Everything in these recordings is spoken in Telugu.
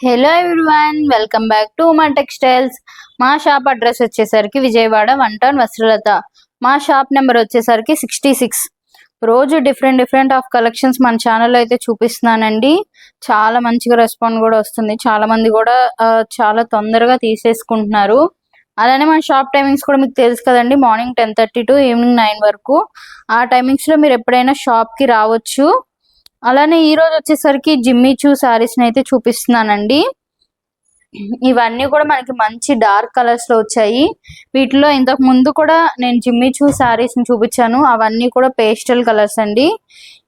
Hello everyone, welcome back to Uma textiles. మా షాప్ అడ్రస్ వచ్చేసరికి విజయవాడ 1 టౌన్ వస్త్రలత. మా షాప్ నెంబర్ వచ్చేసరికి 66. రోజు డిఫరెంట్ ఆఫ్ కలెక్షన్స్ మన ఛానల్లో అయితే చూపిస్తున్నానండి. చాలా మంచిగా రెస్పాండ్ కూడా వస్తుంది. చాలా మంది కూడా చాలా తొందరగా తీసేసుకుంటున్నారు. అలానే మన షాప్ టైమింగ్స్ కూడా మీకు తెలుసు కదండి, మార్నింగ్ 10:30 టు ఈవినింగ్ 9 వరకు. ఆ టైమింగ్స్లో మీరు ఎప్పుడైనా షాప్కి రావచ్చు. అలానే ఈ రోజు వచ్చేసరికి జిమ్మీ చూ శారీస్ అయితే చూపిస్తున్నానండి. ఇవన్నీ కూడా మనకి మంచి డార్క్ కలర్స్ లో వచ్చాయి. వీటిలో ఇంతకు ముందు కూడా నేను జిమ్మీ చూ శారీస్ ని చూపించాను, అవన్నీ కూడా పేస్టల్ కలర్స్ అండి.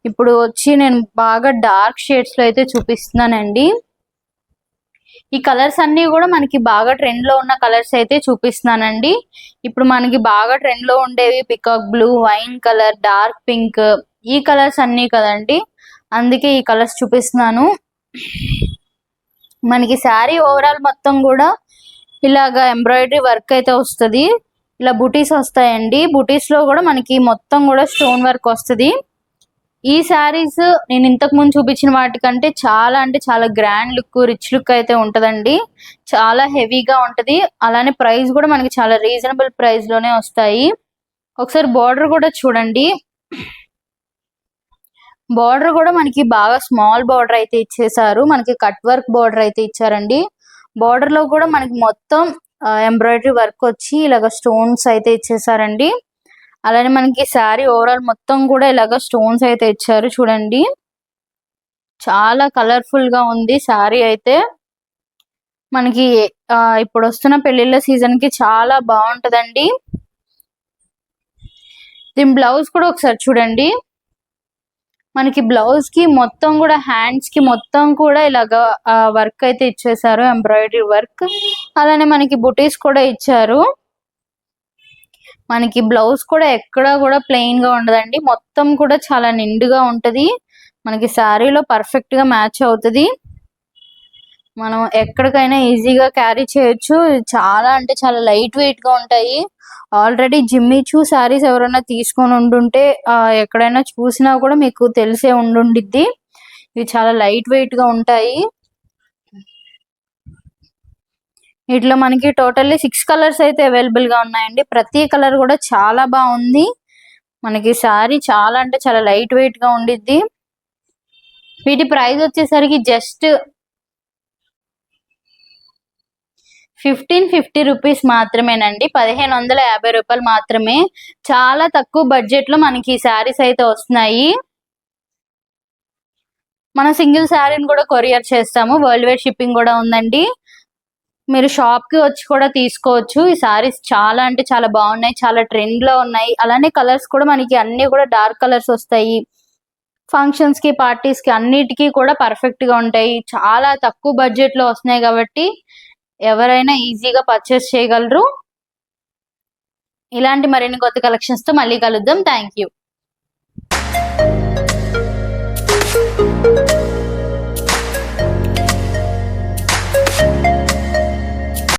ఇప్పుడు వచ్చి నేను బాగా డార్క్ షేడ్స్ లో అయితే చూపిస్తున్నానండి. ఈ కలర్స్ అన్ని కూడా మనకి బాగా ట్రెండ్ లో ఉన్న కలర్స్ అయితే చూపిస్తున్నానండి. ఇప్పుడు మనకి బాగా ట్రెండ్ లో ఉండేవి peacock blue, wine colour, dark pink, ఈ కలర్స్ అన్ని కదండి, అందుకే ఈ కలర్స్ చూపిస్తున్నాను. మనకి శారీ ఓవరాల్ మొత్తం కూడా ఇలాగా ఎంబ్రాయిడరీ వర్క్ అయితే వస్తుంది. ఇలా బుటీస్ వస్తాయండి. బుటీస్ లో కూడా మనకి మొత్తం కూడా స్టోన్ వర్క్ వస్తుంది. ఈ శారీస్ నేను ఇంతకు ముందు చూపించిన వాటికంటే చాలా అంటే చాలా గ్రాండ్ లుక్, రిచ్ లుక్ అయితే ఉంటదండి. చాలా హెవీగా ఉంటది. అలానే ప్రైస్ కూడా మనకి చాలా రీజనబుల్ ప్రైస్ లోనే వస్తాయి. ఒకసారి బార్డర్ కూడా చూడండి. బార్డర్ కూడా మనకి బాగా స్మాల్ బార్డర్ అయితే ఇచ్చేసారు. మనకి కట్ వర్క్ బార్డర్ అయితే ఇచ్చారండి. బార్డర్ లో కూడా మనకి మొత్తం ఎంబ్రాయిడరీ వర్క్ వచ్చి ఇలాగ స్టోన్స్ అయితే ఇచ్చేసారండి. అలానే మనకి శారీ ఓవరాల్ మొత్తం కూడా ఇలాగ స్టోన్స్ అయితే ఇచ్చారు చూడండి. చాలా కలర్ఫుల్ గా ఉంది శారీ అయితే. మనకి ఇప్పుడు వస్తున్న పెళ్లిళ్ళ సీజన్ కి చాలా బాగుంటదండి. దీని బ్లౌజ్ కూడా ఒకసారి చూడండి. మనకి బ్లౌజ్ కి మొత్తం కూడా హ్యాండ్స్ కి మొత్తం కూడా ఇలాగా వర్క్ అయితే ఇచ్చేసారు, ఎంబ్రాయిడరీ వర్క్. అలానే మనకి బుటీస్ కూడా ఇచ్చారు. మనకి బ్లౌజ్ కూడా ఎక్కడ కూడా ప్లెయిన్ గా ఉండదండి, మొత్తం కూడా చాలా నిండుగా ఉంటది. మనకి శారీలో పర్ఫెక్ట్ గా మ్యాచ్ అవుతుంది. మనం ఎక్కడికైనా ఈజీగా క్యారీ చేయొచ్చు. చాలా అంటే చాలా లైట్ వెయిట్ గా ఉంటాయి. ఆల్రెడీ జిమ్మీ చూ శారీస్ ఎవరైనా తీసుకొని ఉండుంటే ఎక్కడైనా చూసినా కూడా మీకు తెలిసే ఉండుండిద్ది. ఇవి చాలా లైట్ వెయిట్ గా ఉంటాయి. వీటిలో మనకి టోటల్లీ 6 కలర్స్ అయితే అవైలబుల్ గా ఉన్నాయండి. ప్రతి కలర్ కూడా చాలా బాగుంది. మనకి శారీ చాలా అంటే చాలా లైట్ వెయిట్ గా ఉండిద్ది. వీటి ప్రైస్ వచ్చేసరికి జస్ట్ 1550 రూపీస్ మాత్రమేనండి. 1550 రూపాయలు మాత్రమే. చాలా తక్కువ బడ్జెట్ లో మనకి శారీస్ అయితే వస్తున్నాయి. మనం సింగిల్ శారీని కూడా కొరియర్ చేస్తాము. వరల్డ్ వైడ్ షిప్పింగ్ కూడా ఉందండి. మీరు షాప్ కి వచ్చి కూడా తీసుకోవచ్చు. ఈ శారీస్ చాలా అంటే చాలా బాగున్నాయి, చాలా ట్రెండ్ లో ఉన్నాయి. అలానే కలర్స్ కూడా మనకి అన్ని కూడా డార్క్ కలర్స్ వస్తాయి. ఫంక్షన్స్ కి, పార్టీస్ కి అన్నిటికీ కూడా పర్ఫెక్ట్ గా ఉంటాయి. చాలా తక్కువ బడ్జెట్ లో వస్తున్నాయి కాబట్టి ఎవరైనా ఈజీగా పర్చేస్ చేయగలరు. ఇలాంటి మరిన్ని కొత్త కలెక్షన్స్ తో మళ్ళీ కలుద్దాం. Thank you.